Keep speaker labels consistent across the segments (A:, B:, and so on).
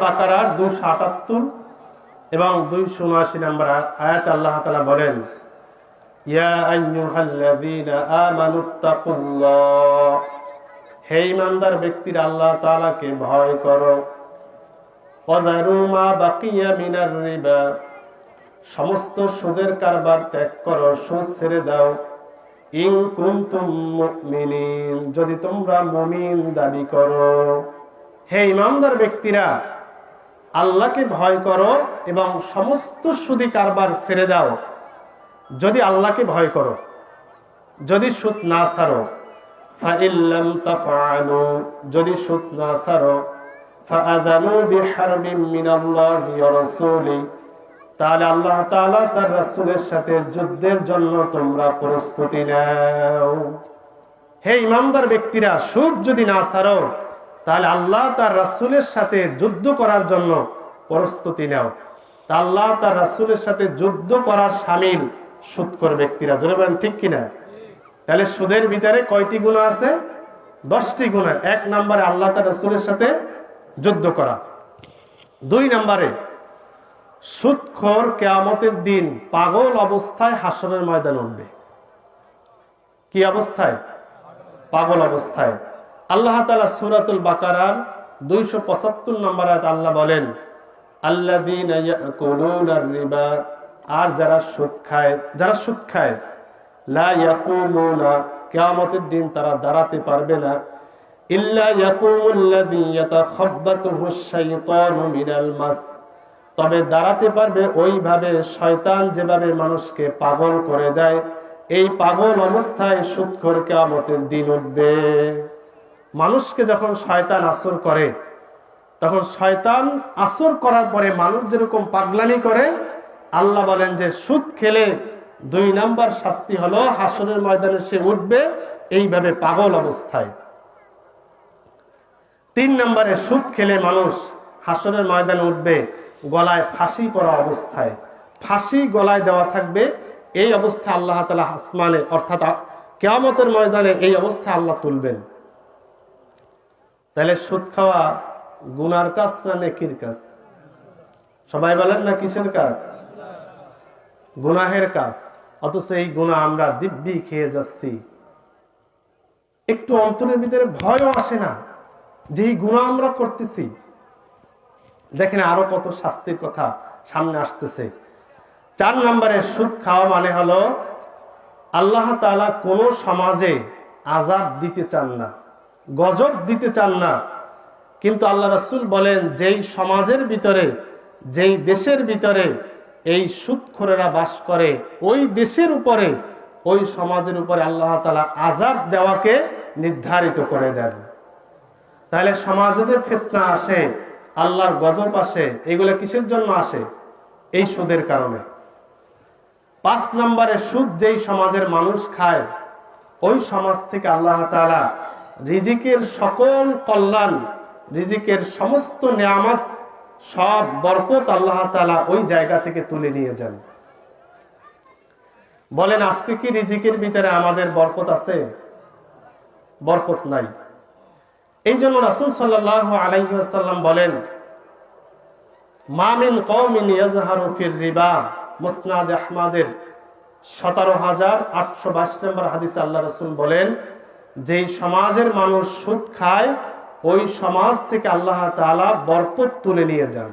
A: বাকারার 278 এবং 279 নম্বর আয়াত আল্লাহ তাআলা বলেন, ইয়া আইয়ুহাল্লাযীনা আমানুত্তাকুল্লাহ, হে ঈমানদার ব্যক্তিরা আল্লাহ তাআলাকে ভয় করো। ওয়াযারু মা বাকিয়া মিনার রিবা, সমস্ত সুদের কারবার ত্যাগ করো, সুদ ছেড়ে দাও। ইন কুনতুম মুমিনিন, যদি তোমরা মুমিন দাবি করো। হে ঈমানদার ব্যক্তিরা আল্লাহকে ভয় করো এবং সমস্ত সুদি কারবার ছেড়ে দাও যদি আল্লাহকে ভয় করো, যদি সুদ না ছাড়ো। ফাইল্লাম তাফআলু, যদি সুদ না ছাড়ো, ফাআযানু বিহারবিন মিনাল্লাহি ওয়া রাসূলি, তাহলে আল্লাহ তাআলা তার রাসূলের সাথে যুদ্ধের জন্য তোমরা প্রস্তুতি নাও। হে ঈমানদার ব্যক্তিরা, সুদ যদি না ছাড়ো তাহলে আল্লাহ তার রাসূলের সাথে যুদ্ধ করার জন্য প্রস্তুতি নাও। তা আল্লাহ তার রাসূলের সাথে যুদ্ধ করার শামিল সুদখোর ব্যক্তিরা। জোরে বলেন ঠিক কিনা? তাহলে সুদের ভিতরে কয়টি গুনাহ আছে? 10টি গুনাহ। 1 নম্বরে আল্লাহ তার রাসূলের সাথে যুদ্ধ করা। 2 নম্বরে সুদখোর কিয়ামতের দিন পাগল অবস্থায় হাসরের ময়দানে উঠবে। কি অবস্থায়? পাগল অবস্থায়। আল্লাহ তাআলা সূরাতুল বাকারার 275 নম্বর আয়াত আল্লাহ বলেন, আল্লাযীনা ইয়াকুলুনার রিবা, আর যারা সুদ খায়, লা ইয়াকুমুনা, কিয়ামতের দিন তারা দাঁড়াতে পারবে না, ইল্লা ইয়াকুমুল্লাযী ইয়াতাখাব্বাতুহুশ শাইতানু মিনাল মাস, তবে দাঁড়াতে পারবে ওইভাবে শয়তান যেভাবে মানুষকে পাগল করে দেয়, এই পাগল অবস্থায় সুদখোর কিয়ামতের দিন উঠবে। মানুষকে যখন শয়তান আসর করে, তখন শয়তান আসর করার পরে মানুষ যেরকম পাগলামি করে, আল্লাহ বলেন যে সুদ খেলে 2 নাম্বার শাস্তি হলো হাসরের ময়দানে সে উঠবে এইভাবে পাগল অবস্থায়। 3 নম্বরে সুদ খেলে মানুষ হাসরের ময়দানে উঠবে গলায় ফাঁসি পরা অবস্থায়। ফাঁসি গলায় দেওয়া থাকবে, এই অবস্থায় আল্লাহ তাআলা আসমানে অর্থাৎ কিয়ামতের ময়দানে এই অবস্থায় আল্লাহ তুলবেন। তাহলে সুদ খাওয়া গুনার কাজ না নেকির কাজ? সবাই বলেন না কিসের কাজ? গুনাহের কাজ। অথচ এই গুনাহ আমরা দিব্যি খেয়ে যাচ্ছি। একটু অন্তরের ভিতরে ভয়ও আসে না যে এই গুনাহ আমরা করতেছি। দেখেন আরো কত শাস্তির কথা সামনে আসতেছে। 4 নম্বরে সুদ খাওয়া মানে হলো আল্লাহ তাআলা কোন সমাজে আযাব দিতে চান না, গজব দিতে চান না, কিন্তু আল্লাহ রাসূল বলেন যেই সমাজের ভিতরে, যেই দেশের ভিতরে এই সুদখোরেরা বাস করে, ওই দেশের উপরে, ওই সমাজের উপরে আল্লাহ তাআলা আযাব দেওয়াকে নির্ধারিত করে দেন। তাহলে সমাজে যে ফিতনা আসে, আল্লাহর গজব আসে, এগুলো কিসের জন্য আসে? এই সুদের কারণে। 5 নম্বরে সুদ যেই সমাজের মানুষ খায়, ওই সমাজ থেকে আল্লাহ তাআলা রিজিকের সকল কল্যাণ, রিজিকের সমস্ত নিয়ামত, সব বরকত আল্লাহ তাআলা ওই জায়গা থেকে তুলে নিয়ে যান। বলেন আজকে কি রিজিকের ভিতরে আমাদের বরকত আছে? বরকত নাই। এই জন্য রাসূল সাল্লাল্লাহু আলাইহি ওয়াসাল্লাম বলেন, মা মিন কওমিন ইয়াজহারু ফির রিবা, মুসনাদ আহমদের 17822 নম্বর হাদিসে আল্লাহ রাসূল বলেন, যেই সমাজের মানুষ সুদ খায়, ওই সমাজ থেকে আল্লাহ তাআলা বরকত তুলে নিয়ে যান।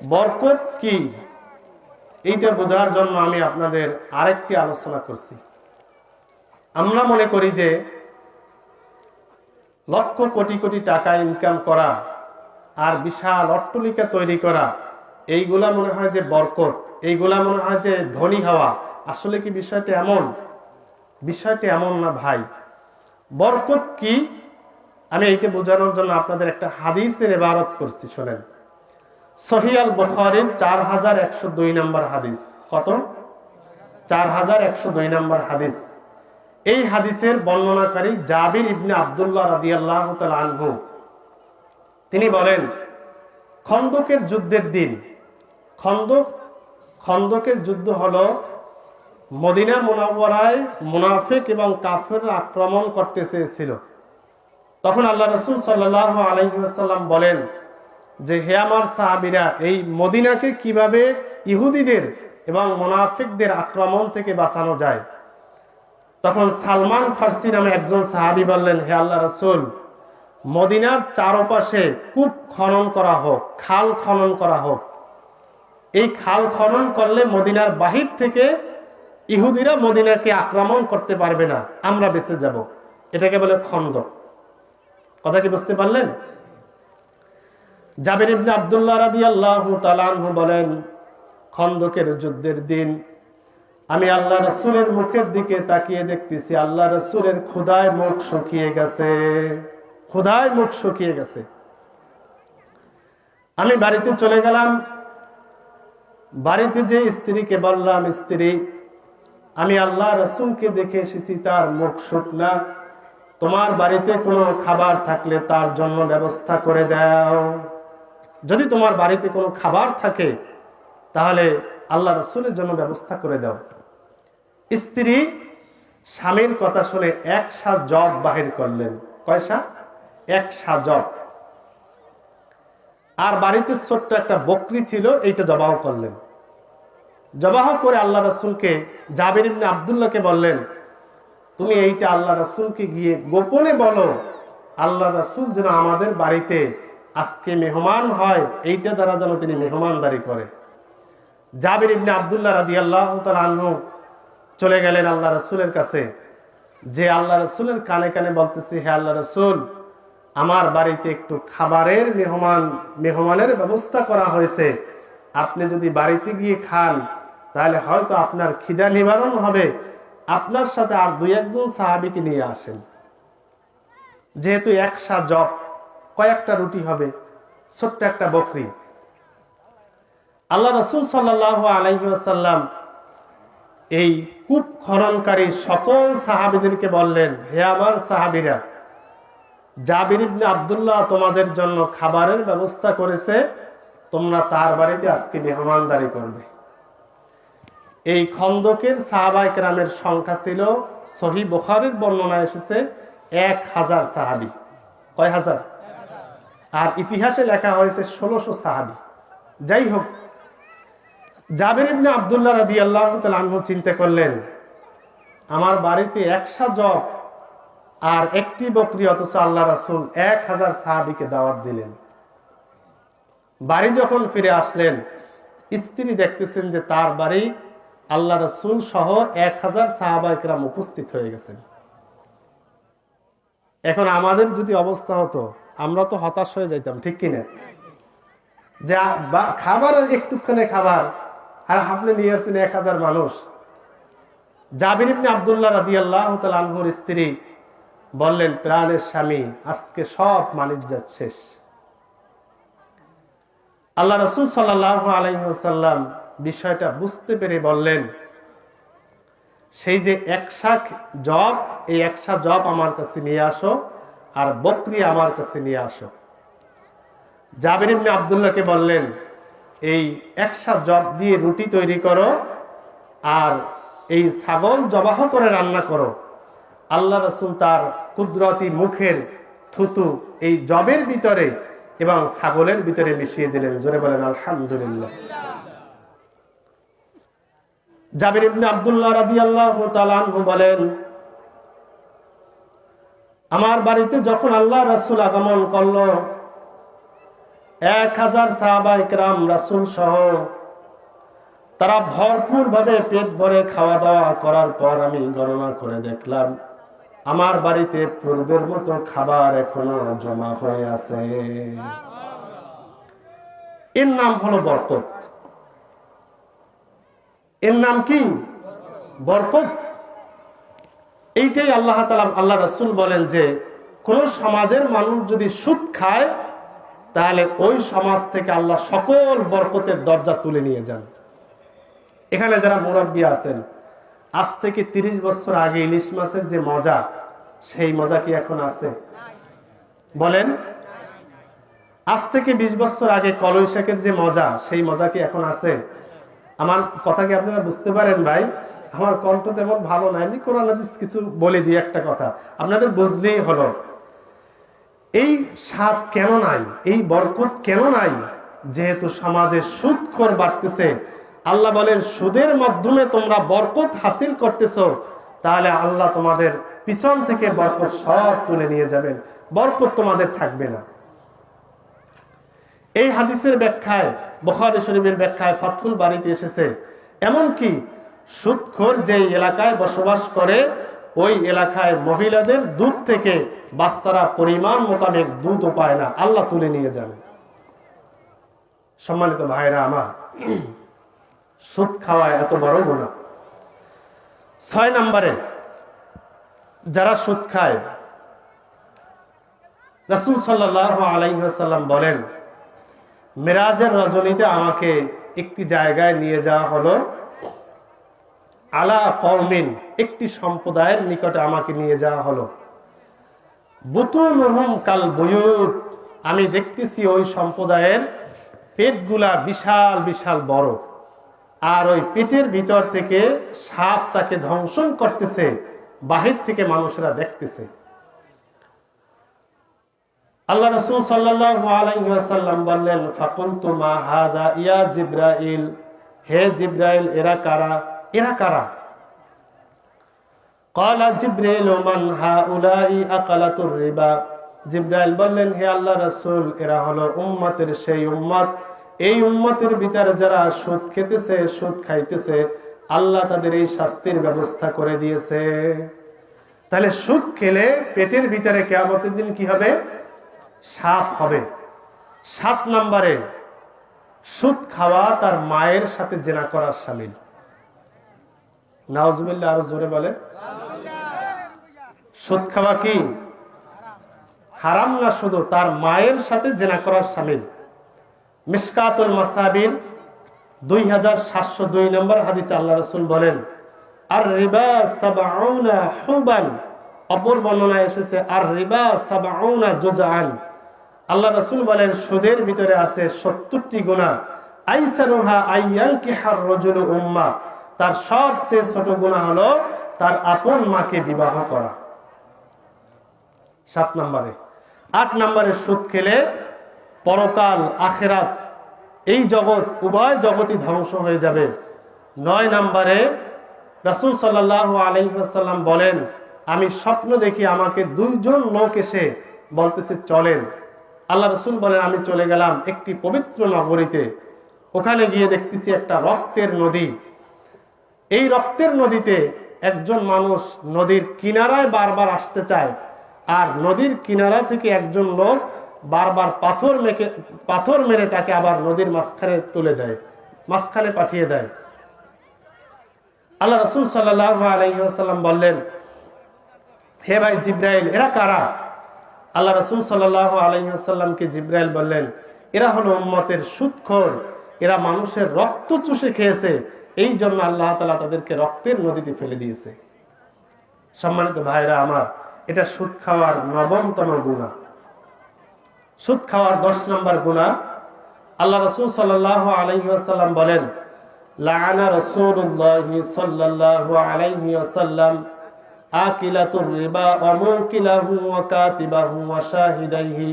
A: বরকত কি এইটা বোঝার জন্য আমি আপনাদের আরেকটি আলোচনা করছি। আমরা মনে করি যে লক্ষ কোটি কোটি টাকা ইনকাম করা আর বিশাল অট্টালিকা তৈরি করা, এইগুলা মনে হয় যে বরকত, এইগুলা মনে হয় যে ধনী হওয়া। আসলে কি বিষয়টা এমন? বিষয়টা এমন না ভাই। বরকত কি আমি এইটা বোঝানোর জন্য আপনাদের একটা হাদিসের ইবারত করছি, শোনেন। সহিহ আল বুখারীর 4102 নম্বর হাদিস। কত? 4102 নম্বর হাদিস। এই হাদিসের বর্ণনাকারী জাবির ইবনে আব্দুল্লাহ রাদিয়াল্লাহু তাআলা আনহু, তিনি বলেন, খন্দকের যুদ্ধের দিন, খন্দকের যুদ্ধ হলো মদিনা মুনাওয়ারায় মুনাফিক এবং কাফেররা আক্রমণ করতে চেয়েছিল। তখন আল্লাহ রাসূল সাল্লাল্লাহু আলাইহি ওয়াসাল্লাম বলেন যে হে আমার সাহাবীরা, এই মদিনাকে কিভাবে ইহুদিদের এবং মুনাফিকদের আক্রমণ থেকে বাঁচানো যায়। তখন সালমান ফার্সি নামে একজন সাহাবী বললেন, হে আল্লাহ রাসূল, মদিনার চারপাশে কূপ খনন করা হোক, খাল খনন করা হোক। এই খাল খনন করলে মদিনার বাহির থেকে ইহুদিরা মদিনাকে আক্রমণ করতে পারবে না, আমরা বেঁচে যাব। এটাকে বলে খন্দক। কথা কি বুঝতে পারলেন? জাবির ইবনে আব্দুল্লাহ রাদিয়াল্লাহু তাআলা আনহু বলেন, খন্দকের যুদ্ধের দিন আমি আল্লাহ রাসূলের মুখের দিকে তাকিয়ে দেখতেছি আল্লাহ রাসূলের ক্ষুধায় মুখ শুকিয়ে গেছে, ক্ষুধায় মুখ শুকিয়ে গেছে। আমি বাড়িতে চলে গেলাম। বাড়িতে যে স্ত্রীকে বললাম, স্ত্রী, আমি আল্লাহ রাসূলকে দেখে এসেছি, তার মুখ শুকনা, তোমার বাড়িতে কোনো খাবার থাকলে তার জন্য ব্যবস্থা করে দাও। যদি তোমার বাড়িতে কোনো খাবার থাকে তাহলে আল্লাহ রাসূলের জন্য ব্যবস্থা করে দাও। স্ত্রী স্বামীর কথা শুনে 1 জব বাহির করলেন। কয়সা? 1 জব। আর বাড়িতে ছোট্ট একটা বকরি ছিল, এইটা জবাহ করলেন। জবাহ করে আল্লাহ রাসূলকে, জাবির ইবনে আব্দুল্লাহকে বললেন, তুমি এইটা আল্লাহ রাসূলকে গিয়ে গোপনে বলো, আল্লাহ রাসূল যেন আমাদের বাড়িতে আজকে মেহমান হয়, এইটা দ্বারা যেন তিনি মেহমানদারি করে। জাবির ইবনে আব্দুল্লাহ রাদিয়াল্লাহু তাআলা আনহু চলে গেলেন আল্লাহ রাসূলের কাছে, যে আল্লাহ রাসূলের কানে কানে বলতেছে, হে আল্লাহ রাসূল, আমার বাড়িতে একটু খাবারের মেহমানের ব্যবস্থা করা হয়েছে, আপনি যদি বাড়িতে গিয়ে খান তাহলে হয়তো আপনার খিদা নিবারণ হবে, আপনার সাথে আর 2-1 সাহাবীকে নিয়ে আসেন। যেহেতু 1 জব, কয়েকটা রুটি হবে, ছোট্ট একটা বকরি। আল্লাহ রাসূল সাল্লাল্লাহু আলাইহি ওয়াসাল্লাম এই কূপ খননকারী সকল সাহাবীদেরকে বললেন, হে আমার সাহাবীরা, জাবির ইবনে আব্দুল্লাহ তোমাদের জন্য খাবারের ব্যবস্থা করেছে, তোমরা তার বাড়িতে আজকে মেহমানদারি করবে। এই খন্দকের সাহাবায়ে কেরামের সংখ্যা ছিল, সহিহ বুখারীর বর্ণনায় এসেছে 1000 সাহাবী। কয় হাজার? আর ইতিহাসে লেখা হয়েছে 1600 সাহাবী। যাই হোক, জাবির ইবনে আব্দুল্লাহ রাদিয়াল্লাহু তাআলা আনহু চিন্তা করলেন, আমার বাড়িতে 100 জব আর একটি বকরি, অথচ আল্লাহ রাসূল 1000 সাহাবীকে দাওয়াত দিলেন। বাড়ি যখন ফিরে আসলেন, স্ত্রী দেখতেছেন যে তার বাড়ি আল্লাহ রাসূল সহ 1000 সাহাবায়ে কেরাম উপস্থিত হয়ে গেছেন। এখন আমাদের যদি অবস্থা হতো, আমরা তো হতাশ হয়ে যাইতাম, ঠিক কিনা? যে খাবার একটুখানি খাবার, আর আপনি নিয়ে আসছেন 1000 মানুষ। জাবির ইবনে আব্দুল্লাহ রাদিয়াল্লাহু তাআলা আনহুর স্ত্রী বললেন, প্রাণের স্বামী, আজকে সব মানিজ্জাত শেষ। আল্লাহ রাসূল সাল্লাল্লাহু আলাইহি ওয়াসাল্লাম বিষয়টা বুঝতে পেরে বললেন, সেই যে 100 জব, এই 100 জব আমার কাছে নিয়ে আসো, আর বকরি আমার কাছে নিয়ে আসো। জাবির ইবনে আব্দুল্লাহকে বললেন, এই 100 জব দিয়ে রুটি তৈরি করো, আর এই ছাগল জবাহ করে রান্না করো। আল্লাহ রাসূল তার কুদরতি মুখের থুতু এই জবের ভিতরে এবং ছাগলের ভিতরে মিশিয়ে দিলেন। জোরে বলেন আলহামদুলিল্লাহ। জাবির ইবনে আব্দুল্লাহ রাদিয়াল্লাহু তাআলা আনহু বলেন, আমার বাড়িতে যখন আল্লাহ রাসূল আগমন করল, 1000 সাহাবায়ে কেরাম রাসূল সহ তারা ভরপুর ভাবে পেট ভরে খাওয়া দাওয়া করার পর আমি গণনা করে দেখলাম, আমার বাড়িতে পূর্বের মতো খাবার এখনো জমা হয়ে আছে। এর নাম হলো বরকত। এর নাম কি? বরকত। এইটাই আল্লাহ তাআলা, আল্লাহ রাসূল বলেন যে কোন সমাজের মানুষ যদি সুদ খায় তাহলে ওই সমাজ থেকে আল্লাহ সকল বরকতের দরজা তুলে নিয়ে যান। এখানে যারা মুরব্বী আছেন, আজ থেকে 30 বছর আগে ইলিশ মাছের যে মজা, সেই মজা কি এখন আছে? বলেন। আজ থেকে 20 বছর আগে কলই শাকের যে মজা, সেই মজা কি এখন আছে? আমার কথা কি আপনারা বুঝতে পারেন ভাই? আমার কণ্ঠ তেমন ভালো না, আমি কোরআন হাদিস কিছু বলে দিই, একটা কথা আপনাদের বুঝলেই হলো। এই স্বাদ কেন নাই, এই বরকত কেন নাই? যেহেতু সমাজে সুদখোর বাড়তেছে। আল্লাহ বলেন সুদের মাধ্যমে তোমরা বরকত হাসিল করতেছো, তাহলে আল্লাহ তোমাদের পিছন থেকে বরকত সব তুলে নিয়ে যাবেন, বরকত তোমাদের থাকবে না। এই হাদিসের ব্যাখ্যায়, বুখারী শরীফের ব্যাখ্যায় ফাথুল বারীতে এসেছে, এমনকি সুদখোর যে এলাকায় বসবাস করে ওই এলাকায় মহিলাদের দুধ থেকে বাচ্চারা পরিমাণ মোতাবেক দুধও পায় না, আল্লাহ তুলে নিয়ে যাবে। সম্মানিত ভাইরা আমার, সুদ খাওয়া এত বড় গুনাহ। 6 নম্বরে যারা সুদ খায়, রাসূল সাল্লাল্লাহু আলাইহি ওয়াসাল্লাম বলেন, মেরাজের রজনীতে আমাকে একটি জায়গায় নিয়ে যাওয়া হলো, আলা কওমিন, একটি সম্প্রদায়ের নিকটে আমাকে নিয়ে যাওয়া হলো, বুতুনুহুম কাল বুয়ুত, আমি দেখতেছি ওই সম্প্রদায়ের পেটগুলা বিশাল বিশাল বড়, আর ওই পেটের ভিতর থেকে সাপ তাকে ধ্বংসন করতেছে, বাহির থেকে মানুষরা দেখতেছে। আল্লাহ রাসূল সাল্লাল্লাহু আলাইহি ওয়াসাল্লাম বললেন, ফাকুনতু মা হাদা ইয়া জিবরাইল, হে জিবরাইল, এরা কারা, এরা কারা? ক্বালা জিবরাইল মান হাউলাই আকালাতুর রিবা, জিবরাইল বললেন, হে আল্লাহর রাসূল, এরা হলো উম্মতের সেই উম্মত, এই উম্মতের ভিতরে যারা সুদ খেতেছে, সুদ খাইতেছে, আল্লাহ তাদের এই শাস্তির ব্যবস্থা করে দিয়েছে। তাহলে সুদ খেলে পেটের ভিতরে কিয়ামতের দিন কি হবে? সাপ হবে। 7 নম্বরে সুদ খাওয়া তার মায়ের সাথে জিনা করার শামিল। নাউজুবিল্লাহ, আরো জোরে বলে। সুদ খাওয়া কি হারাম না, শুধু তার মায়ের সাথে জিনা করার শামিল। মিশকাতুল মাসাবির 2702 নম্বর হাদিসে আল্লাহ রাসূল বলেন, আর রিবা সাবউনা হুবান, অপর বর্ণনায় এসেছে আর রিবা সাবউনা জুজআন। আল্লাহ রাসূল বলেন সুদের ভিতরে আছে 70টি গুনাহ, আইসারুহা আইয়ানকিহার রাজুলু উম্মা, তার সবচেয়ে ছোট গুনাহ হলো তার আপন মাকে বিবাহ করা। 7 নম্বরে। 8 নম্বরে সুদ খেলে পরকাল আখিরাত এই জগৎ উভয় জগতই ধ্বংস হয়ে যাবে। 9 নম্বরে রাসূল সাল্লাল্লাহু আলাইহি ওয়াসাল্লাম বলেন, আমি স্বপ্ন দেখি আমাকে 2 জন লোক এসে বলতেছে চলেন। আল্লাহ রাসূল বলেন, আমি চলে গেলাম একটি পবিত্র নগরীতে, ওখানে গিয়ে দেখতেছি একটা রক্তের নদী। এই রক্তের নদীতে একজন মানুষ নদীর কিনারায় বারবার আসতে চায়, আর নদীর কিনারা থেকে একজন লোক বারবার পাথর মেরে তাকে আবার নদীর মাঝখানে তুলে দেয়, মাঝখানে পাঠিয়ে দেয়। আল্লাহ রাসূল সাল্লাল্লাহু আলাইহি ওয়াসাল্লাম বললেন, হে ভাই জিবরাইল, এরা কারা? আল্লাহ রাসূল সাল্লাল্লাহু আলাইহি ওয়াসাল্লামকে জিবরাইল বললেন, এরা হলো উম্মতের সুদখোর, এরা মানুষের রক্ত চুষে খেয়েছে, এই জন্য আল্লাহ তাআলা তাদেরকে রক্তের নদীতে ফেলে দিয়েছে। সম্মানিত ভাইরা আমার, এটা সুদ খাওয়ার 9তম গুনাহ। সুদ খাওয়ার 10 নম্বর গুনাহ, আল্লাহ রাসূল সাল্লাল্লাহু আলাইহি ওয়াসাল্লাম বলেন, লাআনা রাসূলুল্লাহি সাল্লাল্লাহু আলাইহি ওয়াসাল্লাম আকিলাতুর রিবা ওয়া মুকিলাহু ওয়া কাতিবাহু ওয়া শাহিদাইহি।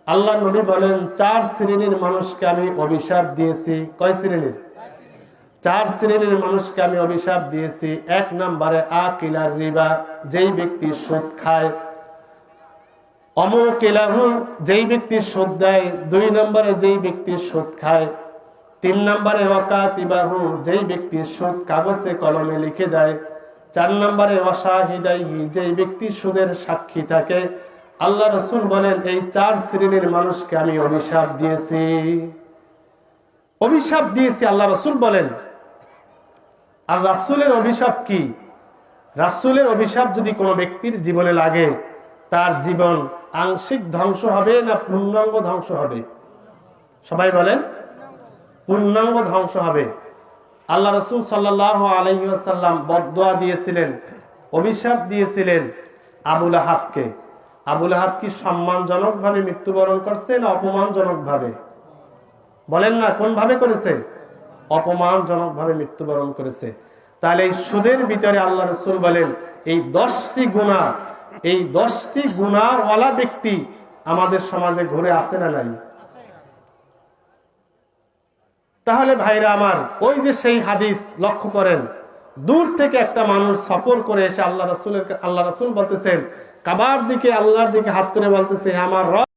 A: আল্লাহ নবী বলেন, 4 শ্রেণীর মানুষকে আমি অভিশাপ দিয়েছি। কয় শ্রেণীর? 4 শ্রেণীর মানুষকে আমি অভিশাপ দিয়েছি। 1 নম্বরে আকিলার রিবা, যেই ব্যক্তি সুদ খায়, অমুকিলাহু, যেই ব্যক্তি সুদ দেয়, 2 নম্বরে যেই ব্যক্তি সুদ খায়, 3 নম্বরে ওয়াকাতিবাহু, যেই ব্যক্তি সুদ কাগজে কলমে লিখে দেয়, 4 নম্বরে ওয়াশাহিদাইহি, যেই ব্যক্তি সুদের সাক্ষী থাকে। আল্লাহ রাসূল বলেন, এই 4 শ্রেণীর মানুষকে আমি অভিশাপ দিয়েছি। অভিশাপ দিয়েছি আল্লাহ রাসূল বলেন। আর রাসূলের অভিশাপ কি? রাসূলের অভিশাপ যদি কোনো ব্যক্তির জীবনে লাগে, তার জীবন আংশিক ধ্বংস হবে না পূর্ণাঙ্গ ধ্বংস হবে? সবাই বলেন, পূর্ণাঙ্গ ধ্বংস হবে। আল্লাহ রাসূল সাল্লাল্লাহু আলাইহি ওয়াসাল্লাম বদদুয়া দিয়েছিলেন, অভিশাপ দিয়েছিলেন আবু লাহাবকে। আবু লাহাব কি সম্মানজনকভাবে মৃত্যুবরণ করছে না অপমানজনকভাবে? বলেন না, কোন ভাবে করেছে? অপমানজনকভাবে মৃত্যুবরণ করেছে। তাহলে এই সুদের ভিতরে আল্লাহ রাসূল বলেন, এই 10টি গুনাহ, এই 10টি গুনাহওয়ালা ব্যক্তি আমাদের সমাজে ঘুরে আসে না নাই? তাহলে ভাইরা আমার, ওই যে সেই হাদিস লক্ষ্য করেন, দূর থেকে একটা মানুষ সফর করে এসে আল্লাহ রাসূল বলতেছেন, কাবার দিকে, আল্লাহর দিকে হাত তুলে বলতেছে, হে আমার রব,